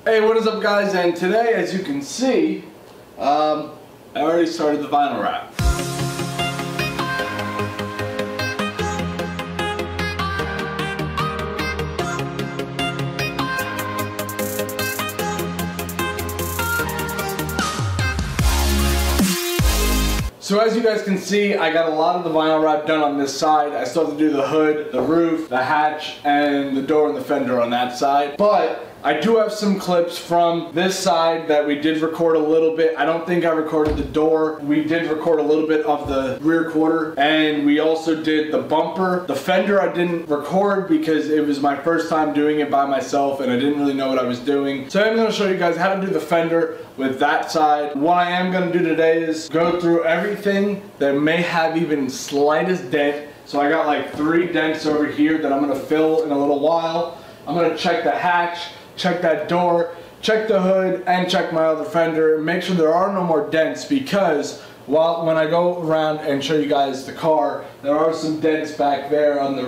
Hey, what is up guys? And today, as you can see, I already started the vinyl wrap. So as you guys can see, I got a lot of the vinyl wrap done on this side. I still have to do the hood, the roof, the hatch, and the door and the fender on that side. But I do have some clips from this side that we did record a little bit. I don't think I recorded the door. We did record a little bit of the rear quarter, and we also did the bumper. The fender I didn't record because it was my first time doing it by myself and I didn't really know what I was doing. So I'm going to show you guys how to do the fender with that side. What I am going to do today is go through everything that may have even slightest dent. So I got like 3 dents over here that I'm going to fill in a little while. I'm going to check the hatch, check that door, check the hood, and check my other fender. Make sure there are no more dents, because when I go around and show you guys the car, there are some dents back there on the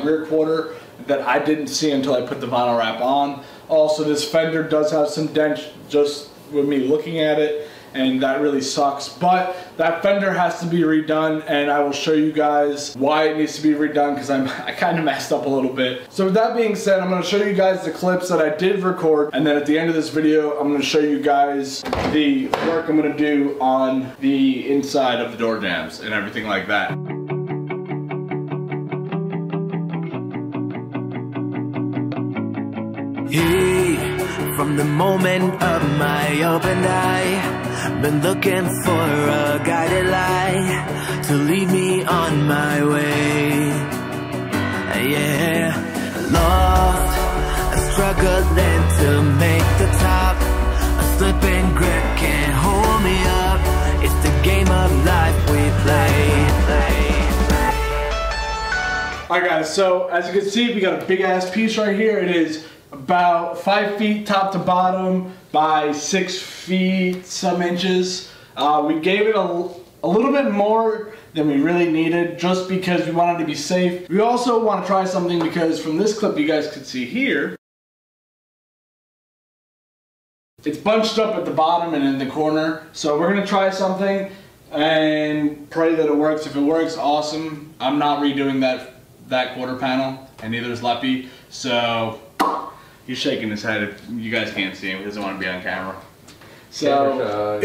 rear quarter that I didn't see until I put the vinyl wrap on. Also, this fender does have some dents just with me looking at it, and that really sucks. But that fender has to be redone, and I will show you guys why it needs to be redone, because I kind of messed up a little bit. So with that being said, I'm going to show you guys the clips that I did record, and then at the end of this video I'm going to show you guys the work I'm going to do on the inside of the door jambs and everything like that. From the moment of my open eye, been looking for a guided light to lead me on my way. Yeah, lost, struggling to make the top. A slipping grip can't hold me up. It's the game of life we play. Alright guys, so as you can see, we got a big ass piece right here. It is about 5 feet top to bottom by 6 feet some inches. We gave it a little bit more than we really needed, just because we wanted to be safe. We also want to try something, because from this clip you guys could see here, it's bunched up at the bottom and in the corner. So we're going to try something and pray that it works. If it works, awesome. I'm not redoing that quarter panel, and neither is Leppy. So he's shaking his head. If you guys can't see him, he doesn't want to be on camera. So,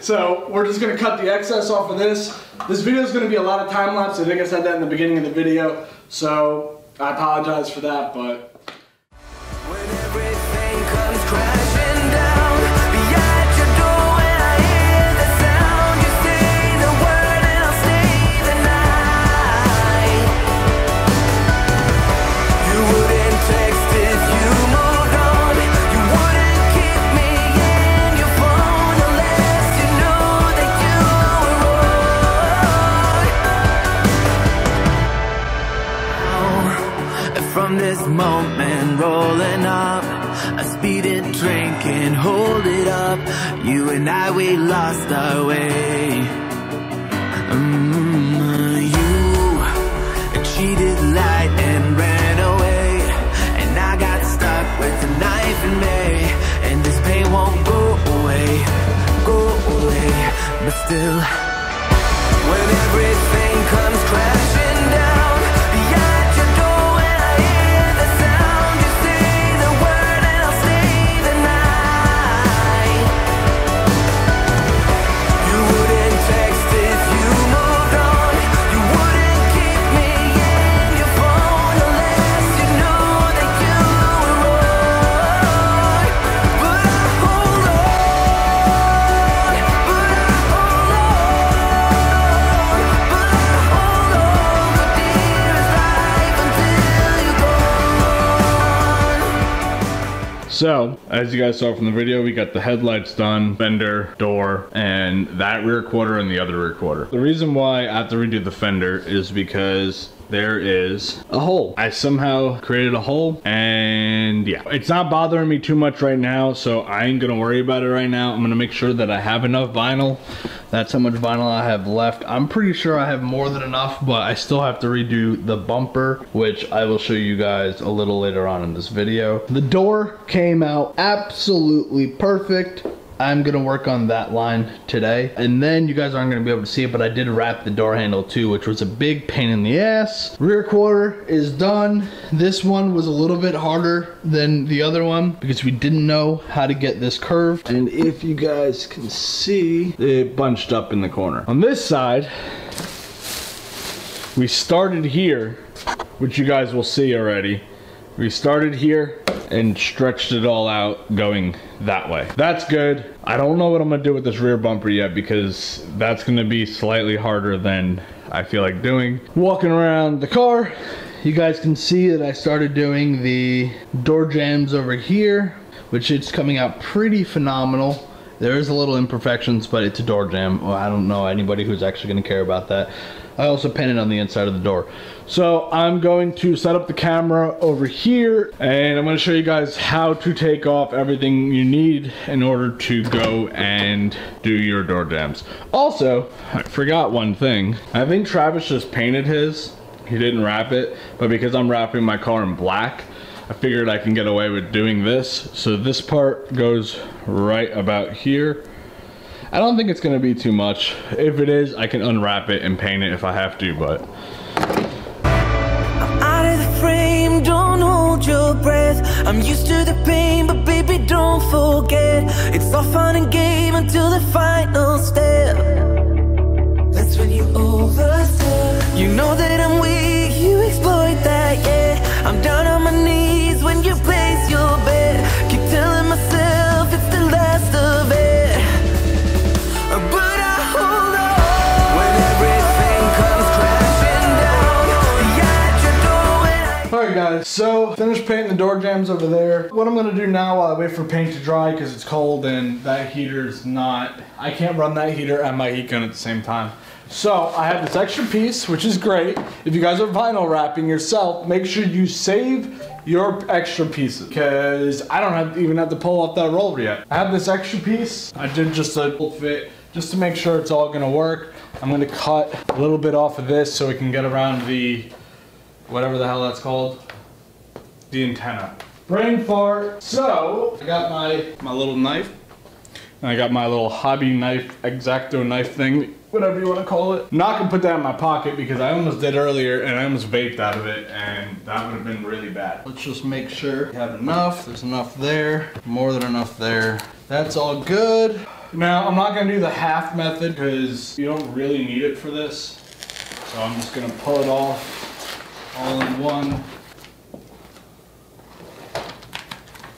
so we're just going to cut the excess off of this. This video is going to be a lot of time lapse. I think I said that in the beginning of the video. So I apologize for that, but when everything comes crashing down, be at your door when I hear the sound. You say the word and I'll stay the night. You wouldn't text if you moved on. You wouldn't keep me in your phone unless you know that you were wrong. And from this moment rolling up, a speeding train can hold it up. You and I, we lost our way. You cheated, lied, and ran away, and I got stuck with a knife in me. And this pain won't go away, but still, when everything comes crashing down, be at your door when I hear the sound. You say the word and I'll stay the night. You wouldn't text if you moved on. You wouldn't keep me in your phone unless you know that you were wrong. But I hold on, but I hold on, but I hold on for dearest life until you're gone. so as you guys saw from the video, we got the headlights done, fender, door, and that rear quarter and the other rear quarter. The reason why I have to redo the fender is because there is a hole. I somehow created a hole, and yeah, it's not bothering me too much right now, so I ain't gonna worry about it right now. I'm gonna make sure that I have enough vinyl. That's how much vinyl I have left. I'm pretty sure I have more than enough, but I still have to redo the bumper, which I will show you guys a little later on in this video. The door came out absolutely perfect. I'm gonna work on that line today, and then you guys aren't gonna be able to see it, but I did wrap the door handle too, which was a big pain in the ass. Rear quarter is done. This one was a little bit harder than the other one because we didn't know how to get this curved, and if you guys can see, it bunched up in the corner. On this side, we started here, which you guys will see already. We started here and stretched it all out going that way. That's good. I don't know what I'm gonna do with this rear bumper yet because that's gonna be slightly harder than I feel like doing. Walking around the car, you guys can see that I started doing the door jambs over here, which it's coming out pretty phenomenal. There is a little imperfections, but it's a door jamb. Well, I don't know anybody who's actually gonna care about that. I also painted on the inside of the door. So I'm going to set up the camera over here, and I'm gonna show you guys how to take off everything you need in order to go and do your door jambs. Also, I forgot one thing. I think Travis just painted his. He didn't wrap it, but because I'm wrapping my car in black, I figured I can get away with doing this. So this part goes right about here. I don't think it's gonna be too much. If it is, I can unwrap it and paint it if I have to, but. I'm out of the frame, don't hold your breath. I'm used to the pain, but baby, don't forget. It's all fun and game until the final step. That's when you overstep. You know that I'm weak, you exploit that, yeah. I'm down on my knees when you place your bet. Keep telling myself it's the last of it. Alright guys, so finished painting the door jambs over there. What I'm gonna do now while I wait for paint to dry because it's cold and that heater's not, I can't run that heater and my heat gun at the same time. So I have this extra piece, which is great. If you guys are vinyl wrapping yourself, make sure you save your extra pieces because I don't even have to pull off that roller yet. I have this extra piece. I did just a full fit just to make sure it's all gonna work. I'm gonna cut a little bit off of this so we can get around the whatever the hell that's called, the antenna. Brain fart. So I got my little knife, and I got my little hobby knife, X-Acto knife thing, whatever you want to call it. I'm not gonna put that in my pocket because I almost did earlier and I almost vaped out of it, and that would have been really bad. Let's just make sure we have enough. There's enough there, more than enough there. That's all good. Now I'm not gonna do the half method because you don't really need it for this. So I'm just gonna pull it off all in one.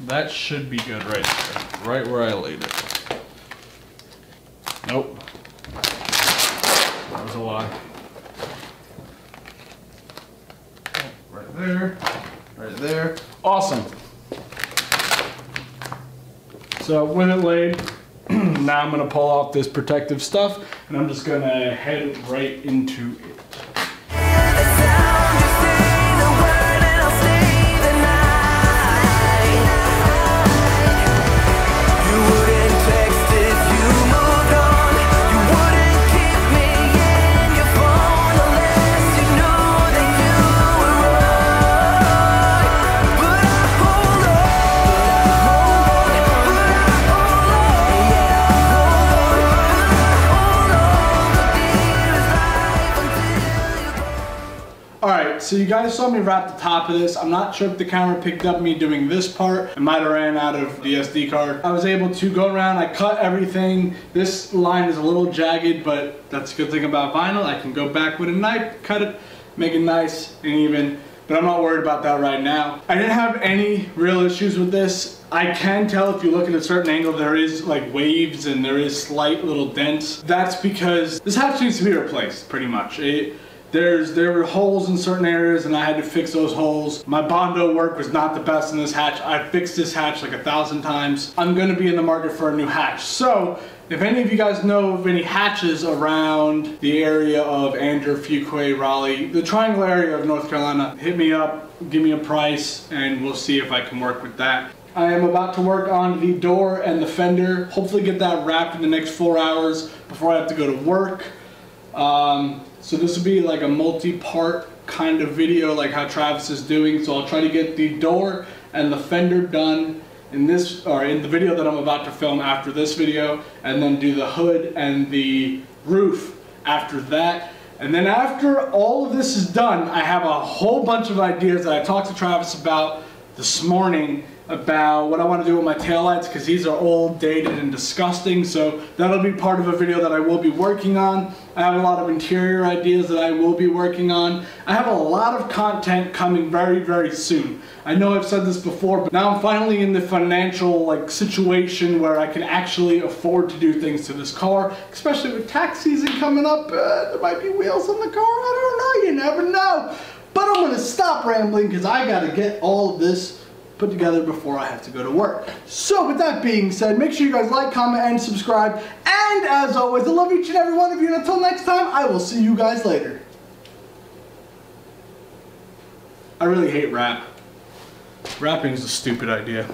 That should be good right there, right where I laid it. Nope. That was a lie. Right there, right there. Awesome. So with it laid, now I'm gonna pull off this protective stuff and I'm just gonna head right into it. So you guys saw me wrap the top of this. I'm not sure if the camera picked up me doing this part. I might have ran out of the SD card. I was able to go around, I cut everything. This line is a little jagged, but that's a good thing about vinyl. I can go back with a knife, cut it, make it nice and even, but I'm not worried about that right now. I didn't have any real issues with this. I can tell if you look at a certain angle, there is like waves and there is slight little dents. That's because this hatch needs to be replaced pretty much. There were holes in certain areas and I had to fix those holes. My Bondo work was not the best in this hatch. I fixed this hatch like 1,000 times. I'm gonna be in the market for a new hatch. So, if any of you guys know of any hatches around the area of Andrew, Fuquay, Raleigh, the triangle area of North Carolina, hit me up, give me a price, and we'll see if I can work with that. I am about to work on the door and the fender. Hopefully get that wrapped in the next 4 hours before I have to go to work. So this will be like a multi-part kind of video like how Travis is doing. So I'll try to get the door and the fender done in this, or in the video that I'm about to film after this video, and then do the hood and the roof after that. And then after all of this is done, I have a whole bunch of ideas that I talked to Travis about this morning about what I want to do with my taillights, because these are old, dated, and disgusting. So that'll be part of a video that I will be working on. I have a lot of interior ideas that I will be working on. I have a lot of content coming very, very soon. I know I've said this before, but now I'm finally in the financial situation where I can actually afford to do things to this car, especially with tax season coming up. There might be wheels on the car. I don't know. You never know. But I'm going to stop rambling because I got to get all of this put together before I have to go to work. So with that being said, make sure you guys like, comment, and subscribe. And as always, I love each and every one of you. And until next time, I will see you guys later. I really hate rap. Rapping is a stupid idea.